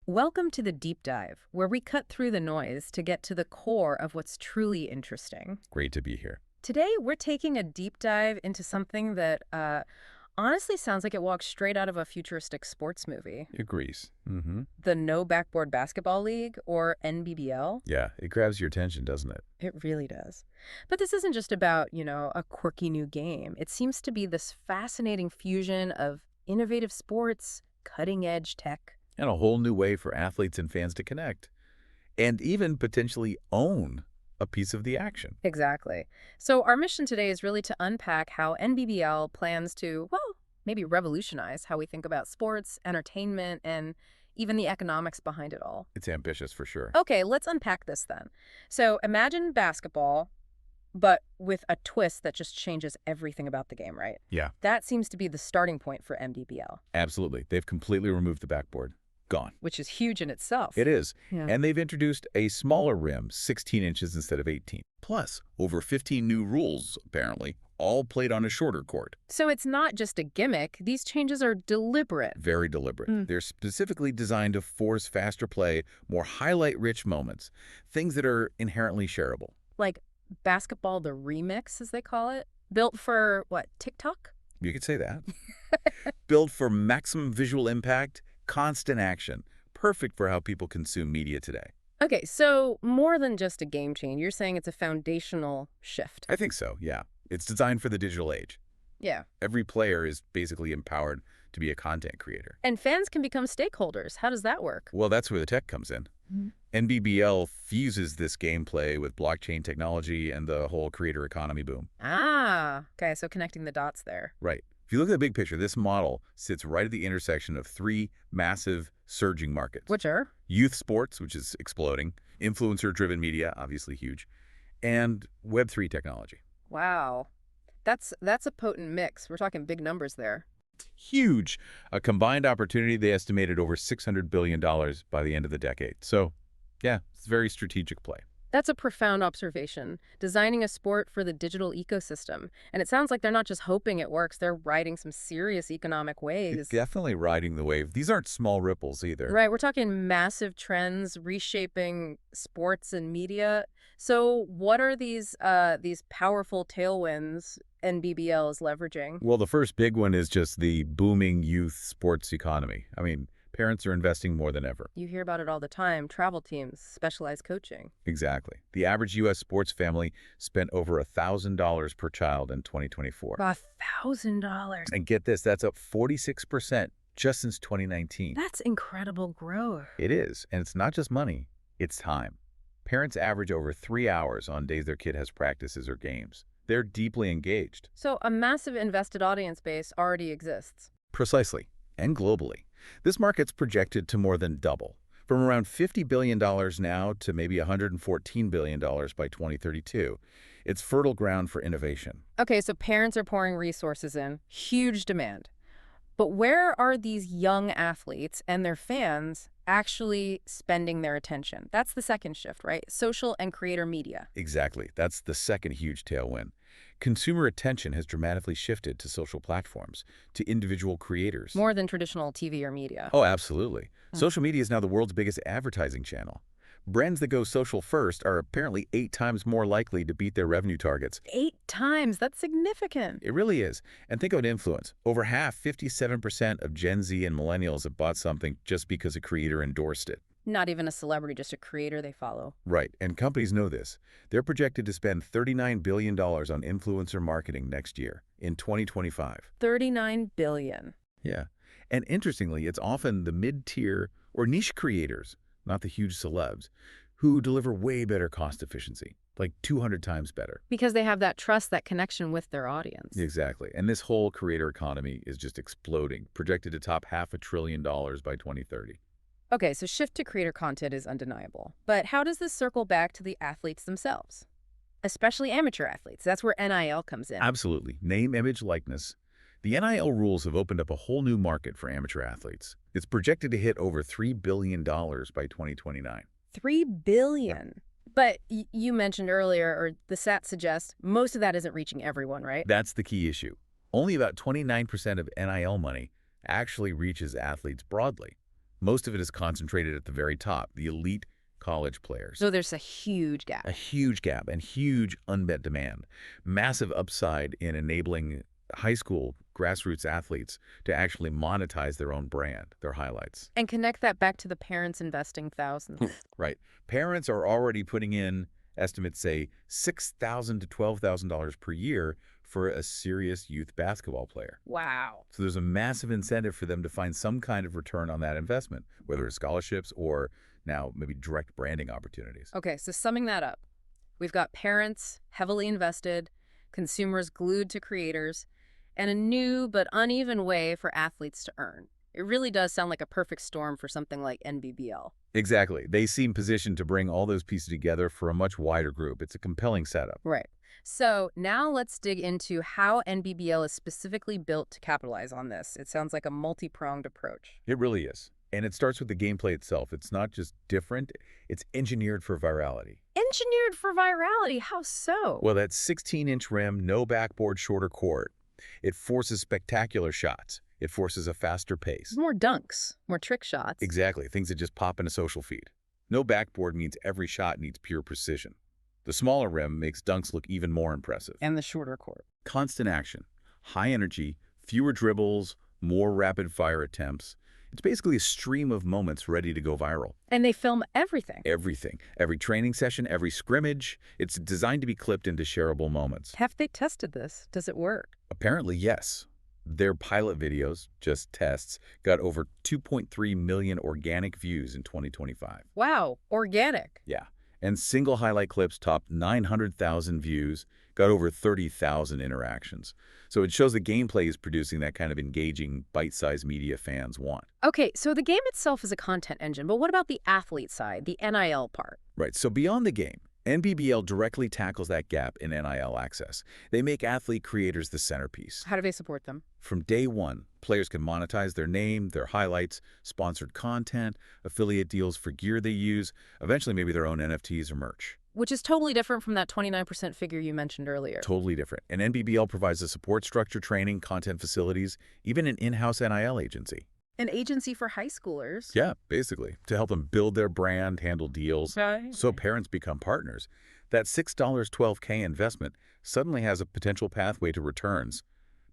Welcome to the deep dive, where we cut through the noise to get to the core of what's truly interesting. Great to be here. Today, we're taking a deep dive into something that honestly sounds like it walks straight out of a futuristic sports movie. Agrees. The No Backboard Basketball League, or NBBL. Yeah, it grabs your attention, doesn't it? It really does. But this isn't just about, a quirky new game. It seems to be this fascinating fusion of innovative sports, cutting-edge tech. And a whole new way for athletes and fans to connect and even potentially own a piece of the action. Exactly. So our mission today is really to unpack how NBBL plans to, well, maybe revolutionize how we think about sports, entertainment, and even the economics behind it all. It's ambitious for sure. Okay, let's unpack this then. So imagine basketball, but with a twist that just changes everything about the game, right? Yeah, That seems to be the starting point for NBBL, absolutely. They've completely removed the backboard. Gone. which is huge in itself. It is. Yeah. And they've introduced a smaller rim, 16 inches instead of 18. Plus, over 15 new rules, apparently, all played on a shorter court. So it's not just a gimmick. These changes are deliberate. Very deliberate. Mm. They're specifically designed to force faster play, more highlight-rich moments, things that are inherently shareable. Like basketball the remix, as they call it, built for, what, TikTok? You could say that. Built for maximum visual impact, constant action. Perfect for how people consume media today. Okay, so more than just a game change, you're saying it's a foundational shift. I think so, yeah. It's designed for the digital age. Yeah. Every player is basically empowered to be a content creator. And fans can become stakeholders. How does that work? Well, that's where the tech comes in. Mhm. NBBL fuses this gameplay with blockchain technology and the whole creator economy boom. Ah, okay, so connecting the dots there. Right. If you look at the big picture, this model sits right at the intersection of three massive surging markets. Which are? Youth sports, which is exploding, influencer-driven media, obviously huge, and Web3 technology. Wow. That's a potent mix. We're talking big numbers there. Huge. A combined opportunity they estimated over $600 billion by the end of the decade. So, yeah, it's a very strategic play. That's a profound observation. Designing a sport for the digital ecosystem. And it sounds like they're not just hoping it works, they're riding some serious economic waves. Definitely riding the wave. These aren't small ripples either. Right, we're talking massive trends reshaping sports and media. So what are these powerful tailwinds NBBL is leveraging? Well, the first big one is just the booming youth sports economy. I mean, parents are investing more than ever. You hear about it all the time, travel teams, specialized coaching. Exactly. The average U.S. sports family spent over $1,000 per child in 2024. $1,000. And get this, that's up 46% just since 2019. That's incredible growth. It is. And it's not just money, it's time. Parents average over 3 hours on days their kid has practices or games. They're deeply engaged. So a massive invested audience base already exists. Precisely. And globally. This market's projected to more than double, from around $50 billion now to maybe $114 billion by 2032. It's fertile ground for innovation. Okay, so parents are pouring resources in. Huge demand. But where are these young athletes and their fans actually spending their attention? That's the second shift, right? Social and creator media. Exactly. That's the second huge tailwind. Consumer attention has dramatically shifted to social platforms, to individual creators. More than traditional TV or media. Oh, absolutely. Hmm. Social media is now the world's biggest advertising channel. Brands that go social first are apparently 8 times more likely to beat their revenue targets. 8 times. That's significant. It really is. And think of influence. Over half, 57% of Gen Z and millennials have bought something just because a creator endorsed it. Not even a celebrity, just a creator they follow. Right, and companies know this. They're projected to spend $39 billion on influencer marketing next year, in 2025. $39 billion. Yeah, and interestingly, it's often the mid-tier or niche creators, not the huge celebs, who deliver way better cost efficiency, like 200 times better. Because they have that trust, that connection with their audience. Exactly, and this whole creator economy is just exploding, projected to top $500 billion by 2030. Okay, so shift to creator content is undeniable. But how does this circle back to the athletes themselves? Especially amateur athletes. That's where NIL comes in. Absolutely. Name, image, likeness. The NIL rules have opened up a whole new market for amateur athletes. It's projected to hit over $3 billion by 2029. $3 billion. But you mentioned earlier, or the stats suggest, most of that isn't reaching everyone, right? That's the key issue. Only about 29% of NIL money actually reaches athletes broadly. Most of it is concentrated at the very top, the elite college players. So there's a huge gap. A huge gap and huge unmet demand. Massive upside in enabling high school grassroots athletes to actually monetize their own brand, their highlights. And connect that back to the parents investing thousands. Right. Parents are already putting in, estimates say, $6,000 to $12,000 per year for a serious youth basketball player. Wow. So there's a massive incentive for them to find some kind of return on that investment, whether it's scholarships or now maybe direct branding opportunities. Okay, so summing that up, we've got parents heavily invested, consumers glued to creators, and a new but uneven way for athletes to earn. It really does sound like a perfect storm for something like NBBL. Exactly. They seem positioned to bring all those pieces together for a much wider group. It's a compelling setup. Right. So now let's dig into how NBBL is specifically built to capitalize on this. It sounds like a multi-pronged approach. It really is. And it starts with the gameplay itself. It's not just different, it's engineered for virality. Engineered for virality, how so? Well, that 16-inch rim, no backboard, shorter court. It forces spectacular shots. It forces a faster pace. More dunks, more trick shots. Exactly, things that just pop in a social feed. No backboard means every shot needs pure precision. The smaller rim makes dunks look even more impressive. And the shorter court. Constant action, high energy, fewer dribbles, more rapid-fire attempts. It's basically a stream of moments ready to go viral. And they film everything. Everything. Every training session, every scrimmage. It's designed to be clipped into shareable moments. Have they tested this? Does it work? Apparently, yes. Their pilot videos, just tests, got over 2.3 million organic views in 2025. Wow, organic. Yeah. And single highlight clips topped 900,000 views, got over 30,000 interactions. So it shows the gameplay is producing that kind of engaging, bite-sized media fans want. Okay, so the game itself is a content engine, but what about the athlete side, the NIL part? Right, so beyond the game, NBBL directly tackles that gap in NIL access. They make athlete creators the centerpiece. How do they support them? From day one, players can monetize their name, their highlights, sponsored content, affiliate deals for gear they use, eventually maybe their own NFTs or merch. Which is totally different from that 29% figure you mentioned earlier. Totally different. And NBBL provides the support structure, training, content facilities, even an in-house NIL agency. An agency for high schoolers? Yeah, basically, to help them build their brand, handle deals, so parents become partners. That $6.12K investment suddenly has a potential pathway to returns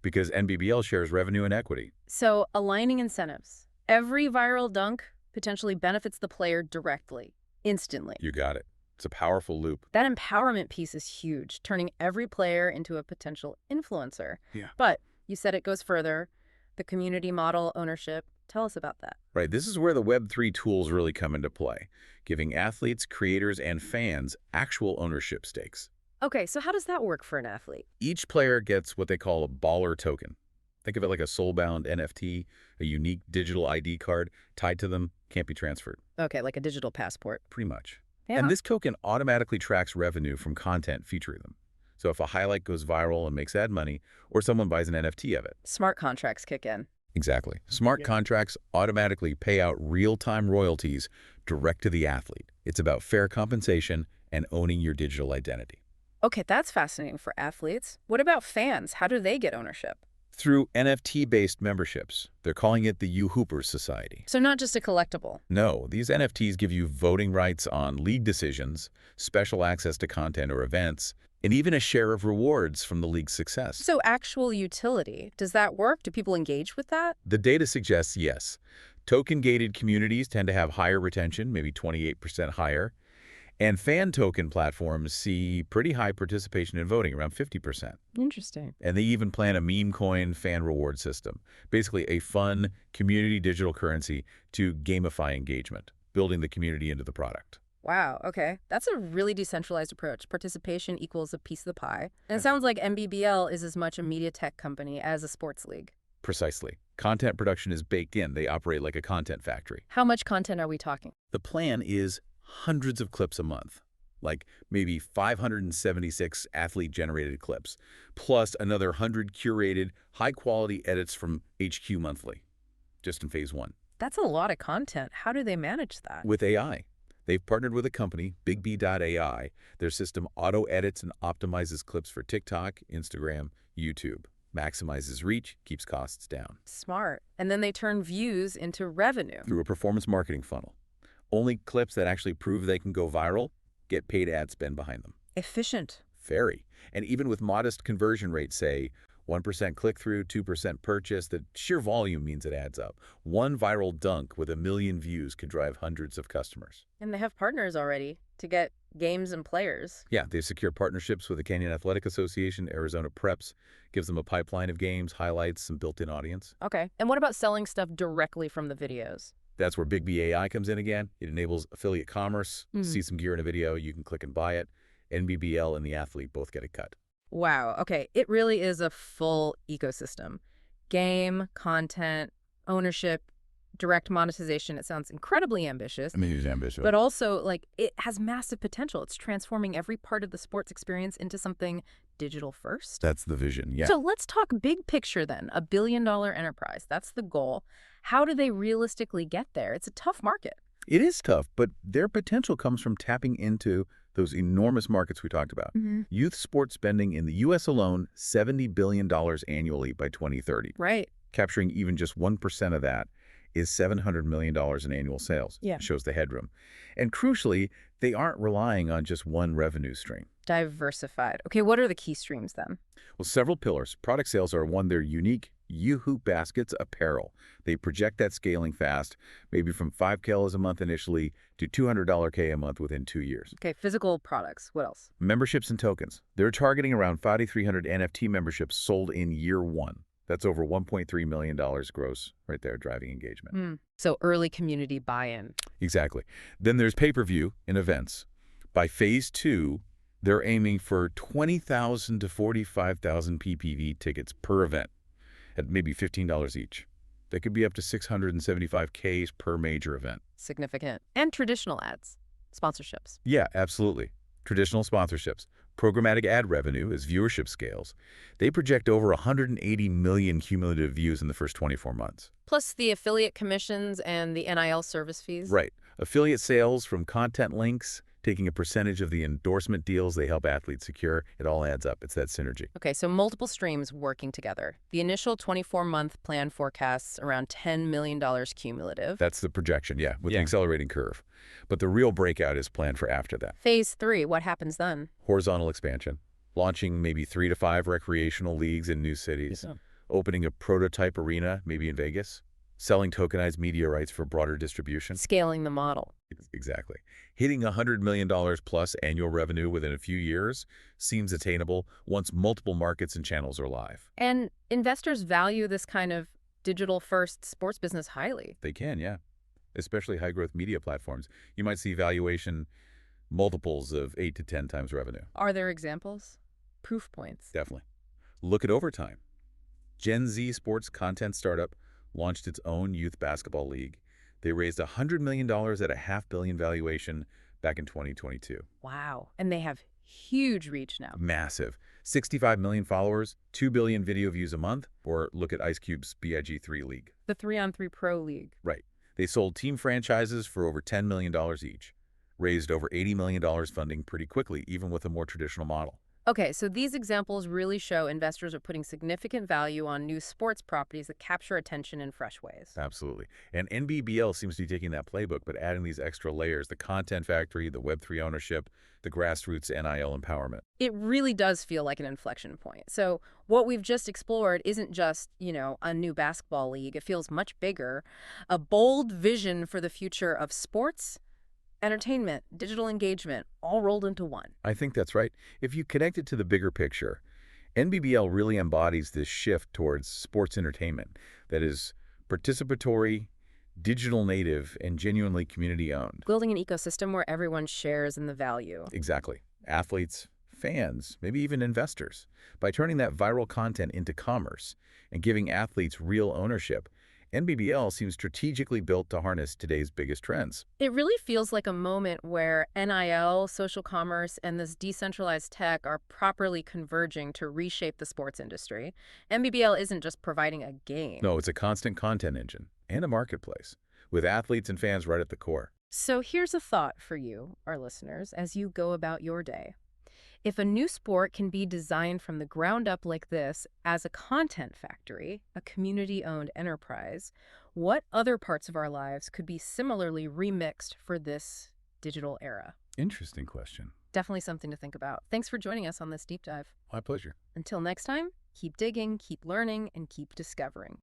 because NBBL shares revenue and equity. So, aligning incentives. Every viral dunk potentially benefits the player directly, instantly. You got it. It's a powerful loop. That empowerment piece is huge, turning every player into a potential influencer. Yeah. But you said it goes further. The community model, ownership. Tell us about that. Right, this is where the Web3 tools really come into play, giving athletes, creators, and fans actual ownership stakes. Okay, so how does that work for an athlete? Each player gets what they call a baller token. Think of it like a soul-bound NFT, a unique digital ID card tied to them, can't be transferred. Okay, like a digital passport. Pretty much. Yeah. And this token automatically tracks revenue from content featuring them. So if a highlight goes viral and makes ad money, or someone buys an NFT of it. Smart contracts kick in. Exactly. Smart contracts automatically pay out real-time royalties direct to the athlete. It's about fair compensation and owning your digital identity. Okay, that's fascinating for athletes. What about fans? How do they get ownership? Through NFT-based memberships. They're calling it the You Hoopers Society. So not just a collectible. No, these NFTs give you voting rights on league decisions, special access to content or events, and even a share of rewards from the league's success. So actual utility. Does that work? Do people engage with that? The data suggests yes. Token-gated communities tend to have higher retention, maybe 28% higher. And fan token platforms see pretty high participation in voting, around 50%. Interesting. And they even plan a meme coin fan reward system, basically a fun community digital currency to gamify engagement, building the community into the product. Wow, okay. That's a really decentralized approach. Participation equals a piece of the pie. And it sounds like NBBL is as much a media tech company as a sports league. Precisely. Content production is baked in. They operate like a content factory. How much content are we talking? The plan is hundreds of clips a month, like maybe 576 athlete-generated clips, plus another 100 curated, high-quality edits from HQ monthly, just in phase one. That's a lot of content. How do they manage that? With AI. They've partnered with a company, BigB.ai. Their system auto-edits and optimizes clips for TikTok, Instagram, YouTube. Maximizes reach, keeps costs down. Smart. And then they turn views into revenue. Through a performance marketing funnel. Only clips that actually prove they can go viral get paid ad spend behind them. Efficient. Very. And even with modest conversion rates, say 1% click-through, 2% purchase, the sheer volume means it adds up. One viral dunk with 1 million views could drive hundreds of customers. And they have partners already to get games and players. Yeah, they've secured partnerships with the Canyon Athletic Association, Arizona Preps, gives them a pipeline of games, highlights, some built-in audience. Okay. And what about selling stuff directly from the videos? That's where Big BAI comes in again. It enables affiliate commerce. See some gear in a video, you can click and buy it. NBBL and the athlete both get a cut. Wow. Okay. It really is a full ecosystem. Game, content, ownership, direct monetization. It sounds incredibly ambitious. I mean, he's ambitious. But also, like, it has massive potential. It's transforming every part of the sports experience into something digital first. That's the vision, yeah. So let's talk big picture then. $1 billion enterprise. That's the goal. How do they realistically get there? It's a tough market. It is tough, but their potential comes from tapping into those enormous markets we talked about. Youth sports spending in the U.S. alone, $70 billion annually by 2030. Right. Capturing even just 1% of that is $700 million in annual sales. Yeah. Shows the headroom. And crucially, they aren't relying on just one revenue stream. Diversified. Okay, what are the key streams then? Well, several pillars. Product sales are one, their unique U-Hoop baskets apparel. They project that scaling fast, maybe from $5K a month initially to $200K a month within 2 years. Okay, physical products. What else? Memberships and tokens. They're targeting around 5,300 NFT memberships sold in year one. That's over $1.3 million gross right there, driving engagement. So early community buy-in. Exactly. Then there's pay-per-view and events. By phase 2, they're aiming for 20,000 to 45,000 PPV tickets per event at maybe $15 each. That could be up to 675 Ks per major event. Significant. And traditional ads, sponsorships. Yeah, absolutely. Traditional sponsorships. Programmatic ad revenue as viewership scales. They project over 180 million cumulative views in the first 24 months. Plus the affiliate commissions and the NIL service fees. Right. Affiliate sales from content links, taking a percentage of the endorsement deals they help athletes secure. It all adds up. It's that synergy. Okay, so multiple streams working together. The initial 24-month plan forecasts around $10 million cumulative. That's the projection, yeah, with the accelerating curve. But the real breakout is planned for after that. Phase 3, what happens then? Horizontal expansion, launching maybe 3 to 5 recreational leagues in new cities, opening a prototype arena, maybe in Vegas, selling tokenized media rights for broader distribution. Scaling the model. Exactly. Hitting $100 million plus annual revenue within a few years seems attainable once multiple markets and channels are live. And investors value this kind of digital-first sports business highly. They can, yeah. Especially high-growth media platforms. You might see valuation multiples of 8 to 10 times revenue. Are there examples? Proof points? Definitely. Look at Overtime. Gen Z sports content startup launched its own youth basketball league. They raised $100 million at a $500 million valuation back in 2022. Wow. And they have huge reach now. Massive. 65 million followers, 2 billion video views a month, or look at Ice Cube's BIG3 League. The 3-on-3 Pro League. Right. They sold team franchises for over $10 million each. Raised over $80 million funding pretty quickly, even with a more traditional model. Okay, so these examples really show investors are putting significant value on new sports properties that capture attention in fresh ways. Absolutely. And NBBL seems to be taking that playbook, but adding these extra layers, the content factory, the Web3 ownership, the grassroots NIL empowerment. It really does feel like an inflection point. So what we've just explored isn't just, a new basketball league. It feels much bigger. A bold vision for the future of sports, entertainment, digital engagement, all rolled into one. I think that's right. If you connect it to the bigger picture, NBBL really embodies this shift towards sports entertainment that is participatory, digital native, and genuinely community-owned. Building an ecosystem where everyone shares in the value. Exactly. Athletes, fans, maybe even investors. By turning that viral content into commerce and giving athletes real ownership, NBBL seems strategically built to harness today's biggest trends. It really feels like a moment where NIL, social commerce, and this decentralized tech are properly converging to reshape the sports industry. NBBL isn't just providing a game. No, it's a constant content engine and a marketplace, with athletes and fans right at the core. So here's a thought for you, our listeners, as you go about your day. If a new sport can be designed from the ground up like this as a content factory, a community-owned enterprise, what other parts of our lives could be similarly remixed for this digital era? Interesting question. Definitely something to think about. Thanks for joining us on this deep dive. My pleasure. Until next time, keep digging, keep learning, and keep discovering.